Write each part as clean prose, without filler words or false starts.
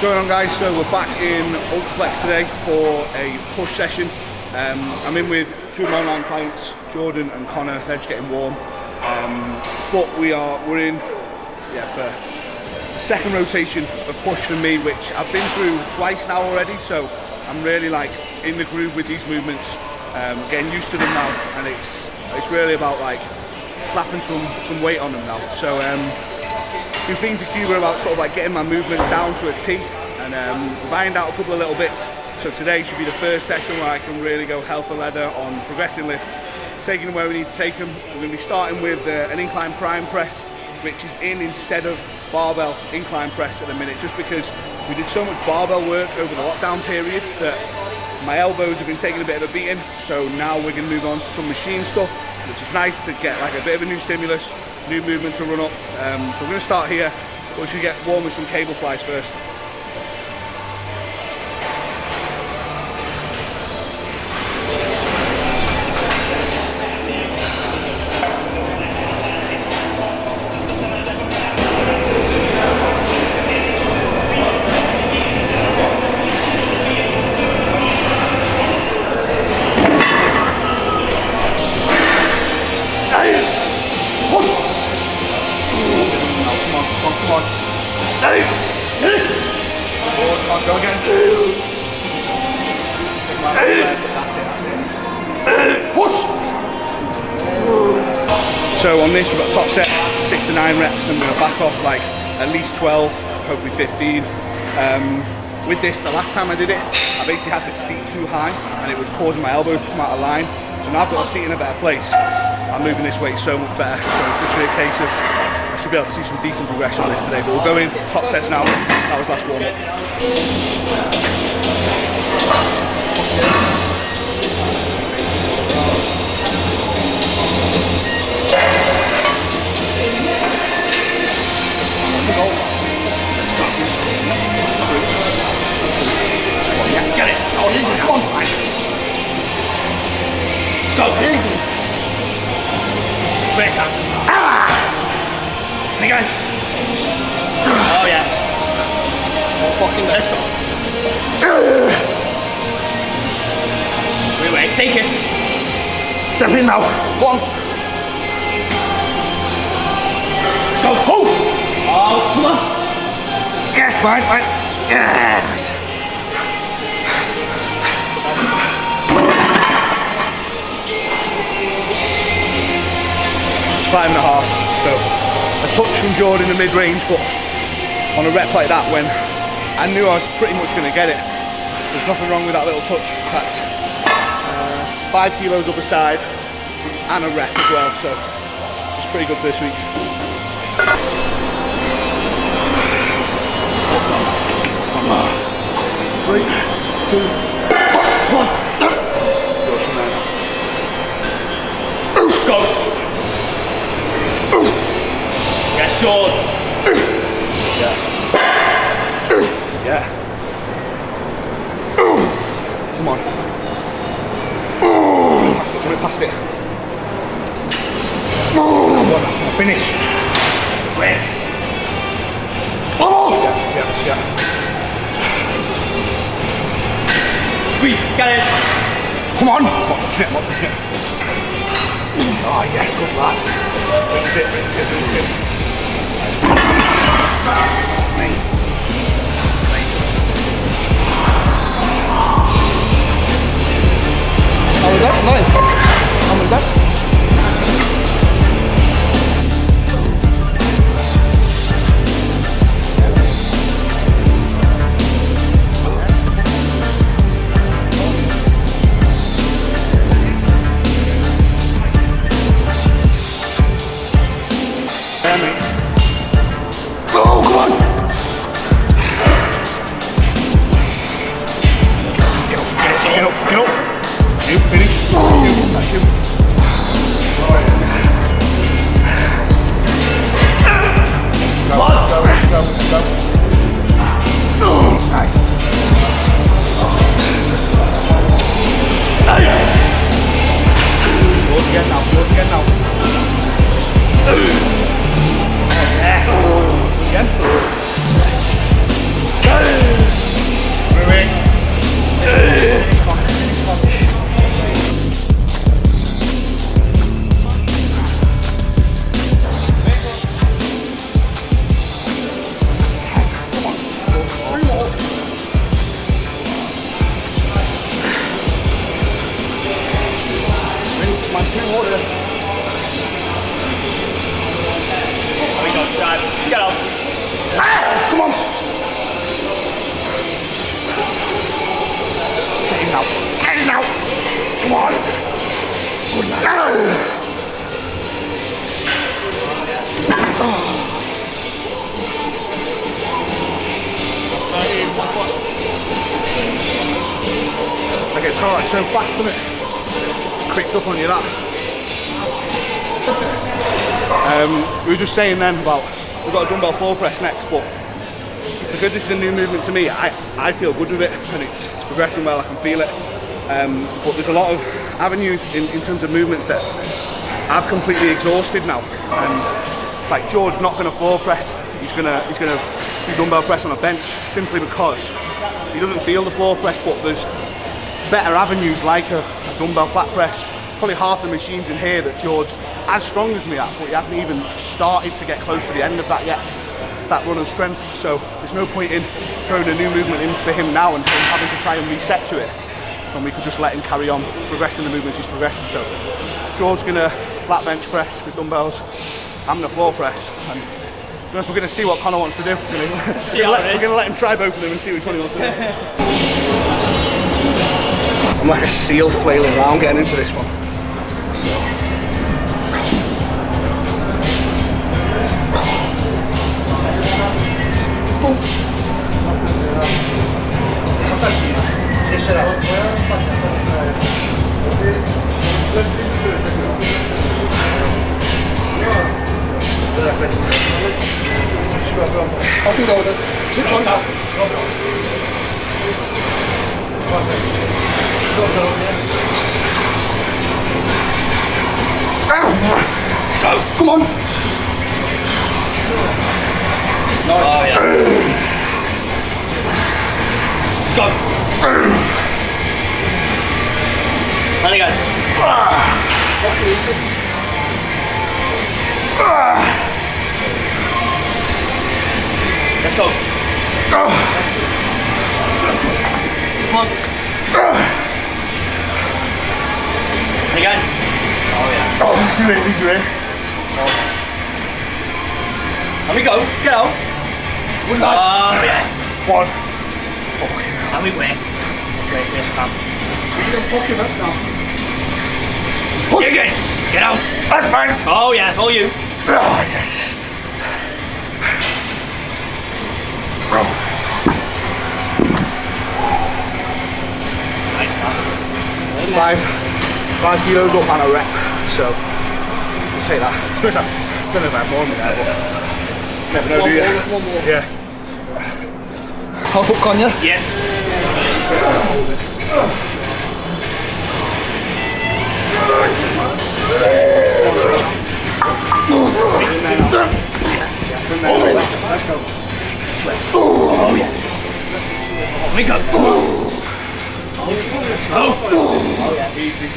What's going on, guys? So we're back in UltraFlex today for a push session. I'm in with two of my online clients, Jordan and Connor. They're just getting warm, but we're in for the second rotation of push for me, which I've been through twice now already. So I'm really like in the groove with these movements, getting used to them now, and it's really about like slapping some weight on them now. So been speaking to Cuba about sort of like getting my movements down to a T, and ironed out a couple of little bits. So today should be the first session where I can really go hell for leather on progressing lifts, taking them where we need to take them. We're going to be starting with an incline prime press, which is instead of barbell incline press at the minute, just because we did so much barbell work over the lockdown period that my elbows have been taking a bit of a beating. So now we're going to move on to some machine stuff, which is nice to get like a bit of a new stimulus, new movement to run up. So we're going to start here, but we should get warm with some cable flies first. Go again. That's it. Push. So on this we've got top set 6 to 9 reps, and we're going to back off like at least 12, hopefully 15. With this, the last time I did it, I basically had the seat too high and it was causing my elbows to come out of line. So now I've got the seat in a better place, I'm moving this weight so much better. So it's literally a case of I should be able to see some decent progression on this today. But we'll go in top sets now. That was last warm up. Get it. Come on. Let's go. Easy. Break up. And again. Oh yeah. Oh fucking let's go. Wait, take it. Step in now. Go on. Go. Oh, come on. Yes, fine. Yes. 5.5. So a touch from Jord in the mid-range, but on a rep like that, when I knew I was pretty much going to get it, there's nothing wrong with that little touch. That's 5 kilos up the side and a rep as well, so it's pretty good for this week. 3, 2, 1. Go. Yes, Jord. Yeah. Come on. Put it past it. Finish. Wait. Yeah. Squeeze. Got it. Come on. Not touching it. Oh yes, good lad. Rinse it. How was that? Nice. How was that? Oh, come on! Like it's hard, it's so fast, isn't it? Creeps up on you, that. We were just saying then about, we've got a dumbbell floor press next, but because this is a new movement to me, I feel good with it, and it's progressing well, I can feel it. But there's a lot of avenues in terms of movements that I've completely exhausted now. And like Jord's not going to floor press, he's gonna do dumbbell press on a bench simply because he doesn't feel the floor press, but there's better avenues like a dumbbell flat press. Probably half the machines in here that Jord's as strong as me at, but he hasn't even started to get close to the end of that yet, that run of strength. So there's no point in throwing a new movement in for him now and him having to try and reset to it, and we could just let him carry on progressing the movements he's progressing. So Jord's gonna flat bench press with dumbbells, I'm gonna floor press, and we're going to see what Connor wants to do. We're going to let him try both of them and see which one he wants to do. I'm like a seal flailing around getting into this one. I'll do that with it. Switch on now. Let's go. Come on. Nice. Oh, yeah. Let's go. Let it go. Let's go. Come on. Again. Oh yeah. Oh, he's ready. He's ready. And we go. Get out. One night. Oh yeah. One. Fucking hell. And we win. Straight this camp. You don't fucking nuts now. Push. Again. Get out. That's mine. Oh yeah. All you. Oh yes. Five kilos up and a rep, so we'll take that. I suppose I don't know if I have more than that, but never know, do you? One more. Yeah. I'll hook on you? Yeah. Let's go. Oh yeah. Let me go. Let's go. Oh yeah, easy.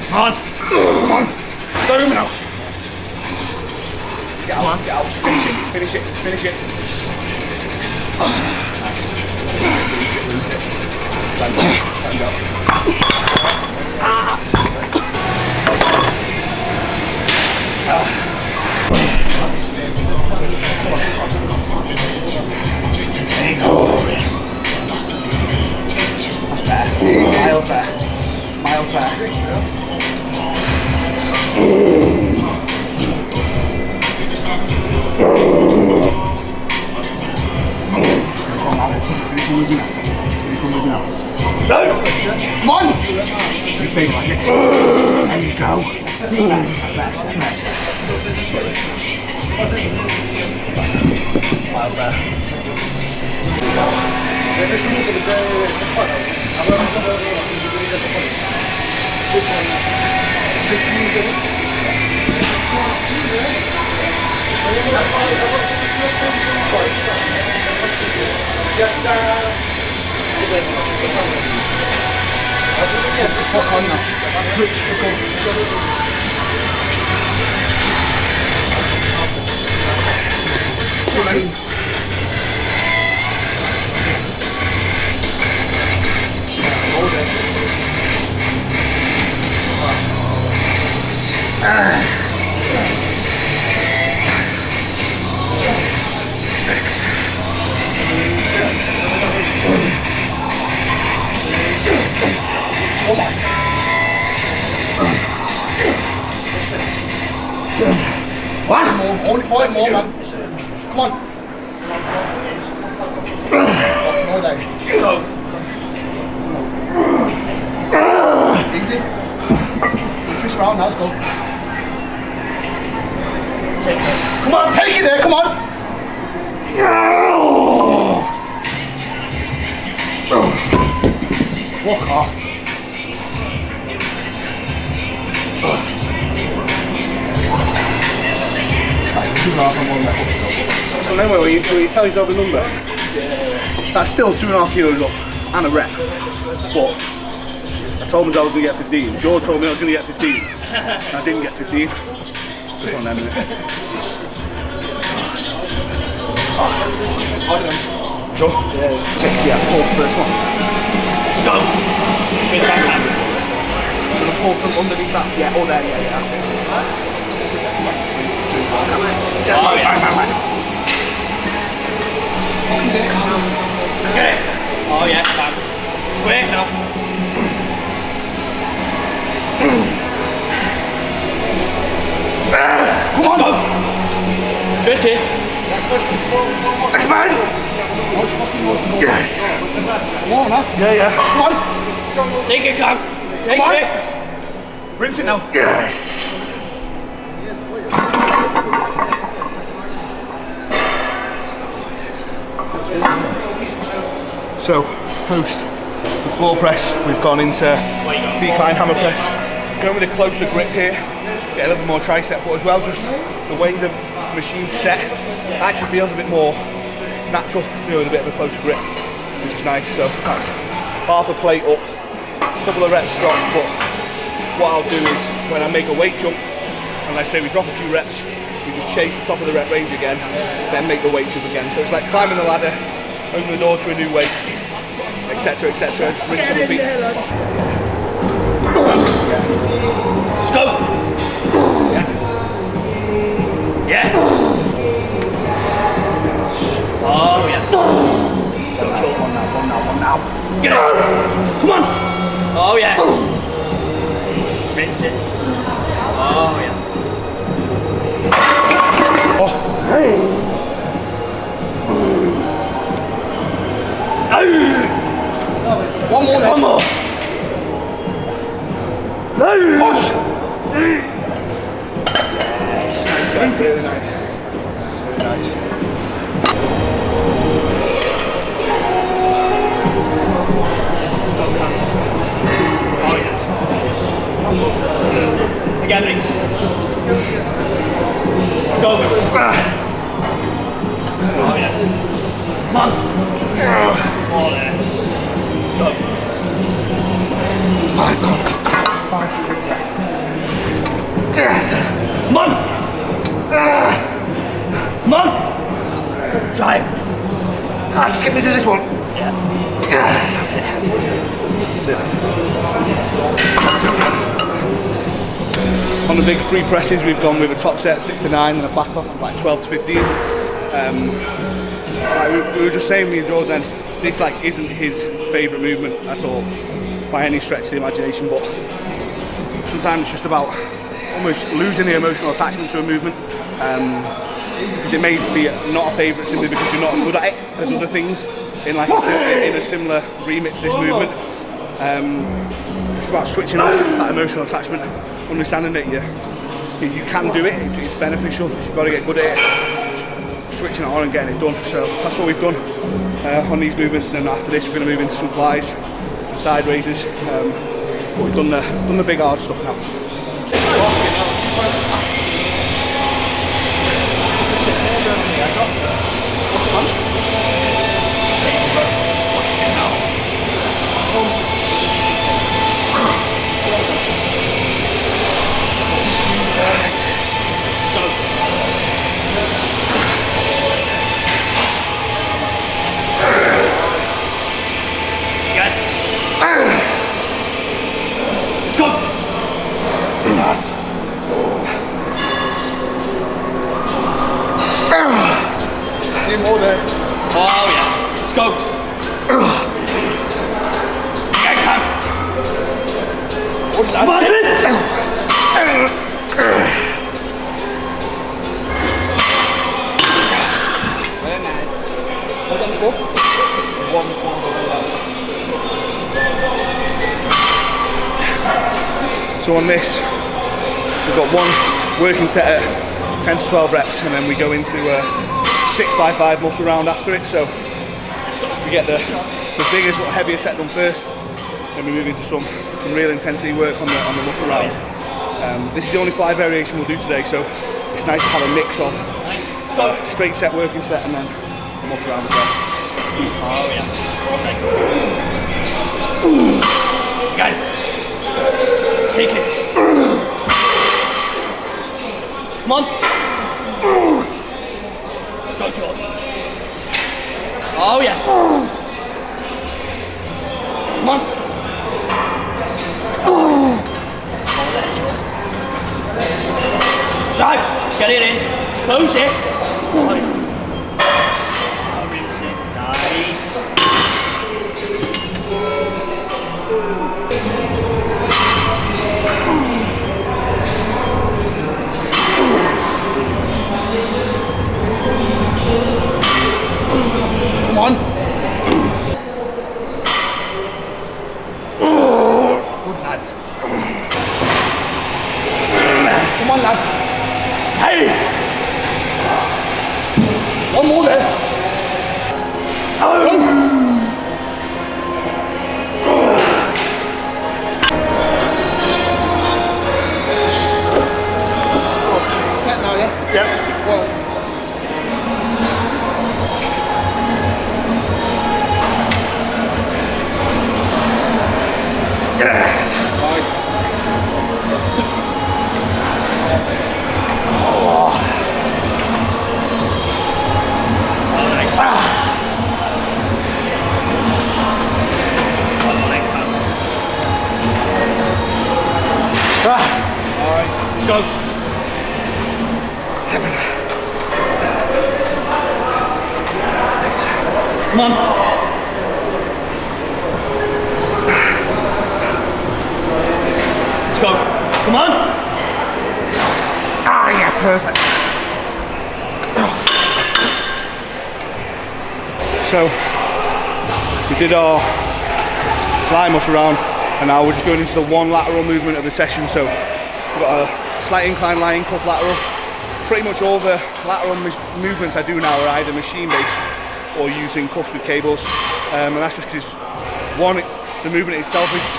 Come on. Come on. Go now. Get out. Get out. Finish it. Finish it. Finish it. Nice. Release it. Release it. Stand up. Stand up. There you go. Mild back. Mild back. Come on! You feel like it. There you go. That's. Mild back. What? Only 5 more, man. Come on. No day. Go. Fuck off. Right, 2.5 on one rep. So anyway, when you tell yourself a number, that's still 2.5 kilos up and a rep. But I told myself I was going to get 15. Jord told me I was going to get 15. And I didn't get 15. Just on them, innit? Go. Takes you out, pull the first one. Let's go. Straight backhand. I'm going to pull from underneath that. Yeah, oh there, yeah, that's it. Oh yeah. Get it. Oh yeah, bang. Square now. Come on. Let's go. 20. Next man. Yes. Come on, huh? Yeah. Come on. Take it, come. Take it. Rinse it now. Yes. So, post the floor press, we've gone into decline hammer press. Going with a closer grip here, get a little bit more tricep, but as well just the way the machine's set actually feels a bit more natural, so with a bit of a closer grip, which is nice. So that's half a plate up, a couple of reps drop, but what I'll do is when I make a weight jump, and I say we drop a few reps, we just chase the top of the rep range again, then make the weight jump again. So it's like climbing the ladder, open the door to a new weight, etc, etc. Just rinse and repeat. Let's go! Yeah! Oh yes! Don't jump. One now. Get it! Come on! Oh yes! Rinse it. Oh yeah. Oh. Hey! One more. Push! Nice. Very nice. Oh yeah. Again. Go. Oh yeah. Come on. Oh there. Go. 5. Yes. Come on. Come on. Drive. Just get me to this one. Yeah. Yes, that's it. On the big free presses, we've gone with a top set 6 to 9 and a back off like 12 to 15. We were just saying with Jord then, this like isn't his favourite movement at all by any stretch of the imagination, but sometimes it's just about almost losing the emotional attachment to a movement. Because it may be not a favourite simply because you're not as good at it as other things in like in a similar remit to this movement. It's about switching off that emotional attachment, understanding that you can do it, it's beneficial, you've got to get good at it, switching it on and getting it done. So that's what we've done on these movements, and then after this we're going to move into some flies, some side raises, but we've done the big hard stuff now. Let's go! Few more there. Oh yeah. Let's go. Yeah, come. Come on, Hold on the floor. So on this, we've got one working set at 10 to 12 reps, and then we go into a 6x5 muscle round after it. So we get the bigger, sort of heavier set done first, then we move into some real intensity work on the muscle round. This is the only fly variation we'll do today, so it's nice to have a mix of straight set working set and then the muscle round as well. Oh yeah. Go. Take it. Come on. Go, Jord. Oh yeah. Come on. Drive. Get it in. Close it. Nice. Come on. Good lad. Come on, lad. Hey! One more there. Set now, yeah? Yep. Well. Yes. Nice. Oh, nice. Oh, like that. Nice. Let's go. 7. Come on. Let's go. Come on. Ah, yeah, perfect. So, we did our fly muscle round, and now we're just going into the one lateral movement of the session. So, we've got a slight incline lying cuff lateral. Pretty much all the lateral movements I do now are either machine-based or using cuffs with cables, and that's just because one, the movement itself is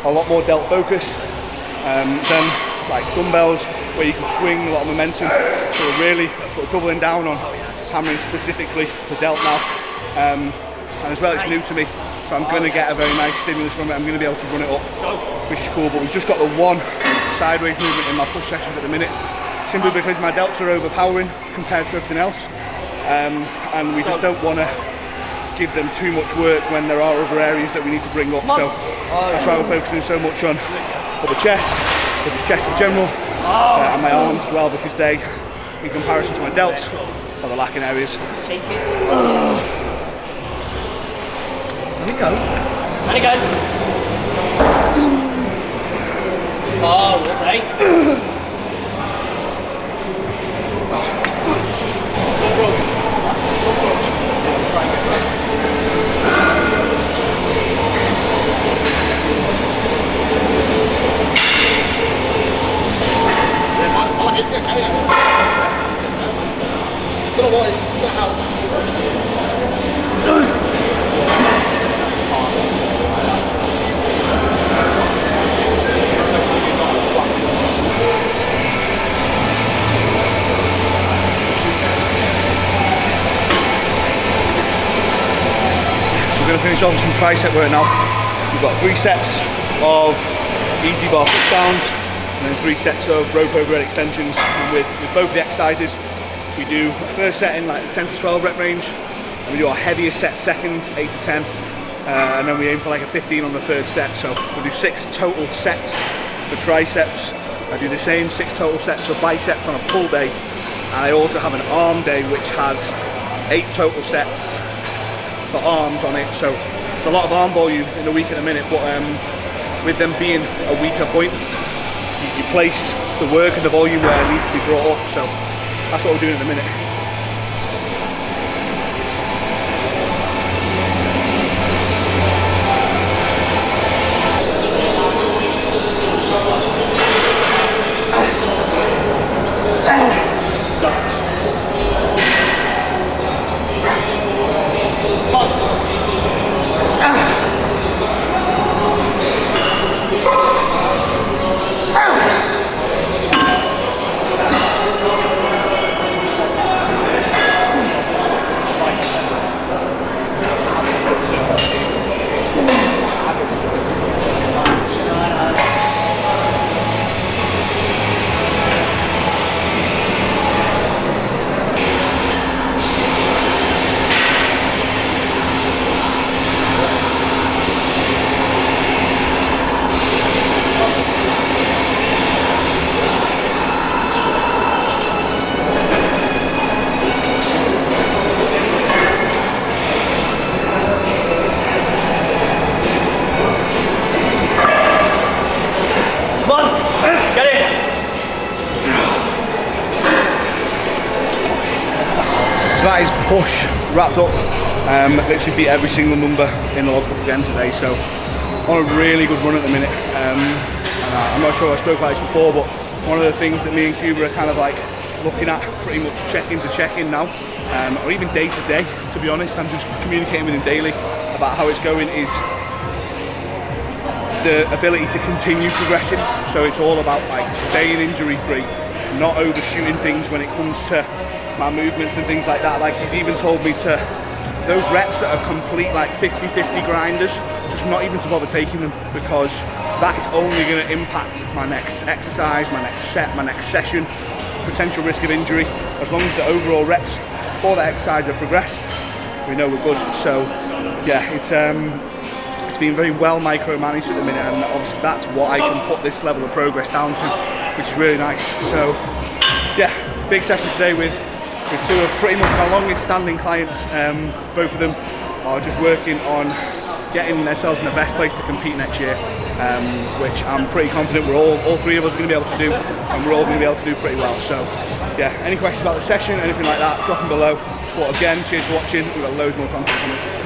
a lot more delt focused. Then like dumbbells where you can swing a lot of momentum, so we're really sort of doubling down on hammering specifically the delt now, and as well it's new to me, so I'm going to get a very nice stimulus from it. I'm going to be able to run it up, which is cool, but we've just got the one sideways movement in my push sessions at the minute, simply because my delts are overpowering compared to everything else, and we just don't want to give them too much work when there are other areas that we need to bring up, so that's why we're focusing so much on upper chest, or just chest in general, and my arms as well, because they, in comparison to my delts, are the lacking areas. Shake it. Let it go. Let it go. Oh, okay. We're going to finish off with some tricep work now. We've got 3 sets of easy bar push downs and then 3 sets of rope overhead extensions. And with both the exercises, we do a first set in like the 10 to 12 rep range, and we do our heaviest set second, 8 to 10, and then we aim for like a 15 on the third set. So we'll do 6 total sets for triceps. I do the same 6 total sets for biceps on a pull day, and I also have an arm day which has 8 total sets for arms on it. So it's a lot of arm volume in the week at the minute, but with them being a weaker point, you place the work and the volume where it needs to be brought up. So that's what we're doing at the minute. push wrapped up. Literally beat every single number in the logbook again today, so on a really good run at the minute. And I'm not sure if I spoke about this before, but one of the things that me and Cuba are kind of like looking at pretty much check-in to check-in now, or even day to day, to be honest. I'm just communicating with him daily about how it's going, is the ability to continue progressing. So it's all about like staying injury free, not overshooting things when it comes to my movements and things like that. Like he's even told me to, those reps that are complete like 50-50 grinders, just not even to bother taking them, because that is only going to impact my next exercise, my next set, my next session, potential risk of injury. As long as the overall reps for that exercise are progressed, we know we're good. So yeah, it's been very well micromanaged at the minute, and obviously that's what I can put this level of progress down to, which is really nice. So yeah, big session today with two of pretty much my longest standing clients. Both of them are just working on getting themselves in the best place to compete next year, which I'm pretty confident we're all three of us are going to be able to do, and we're all going to be able to do pretty well. So yeah, any questions about the session, anything like that, drop them below. But again, cheers for watching. We've got loads more content coming.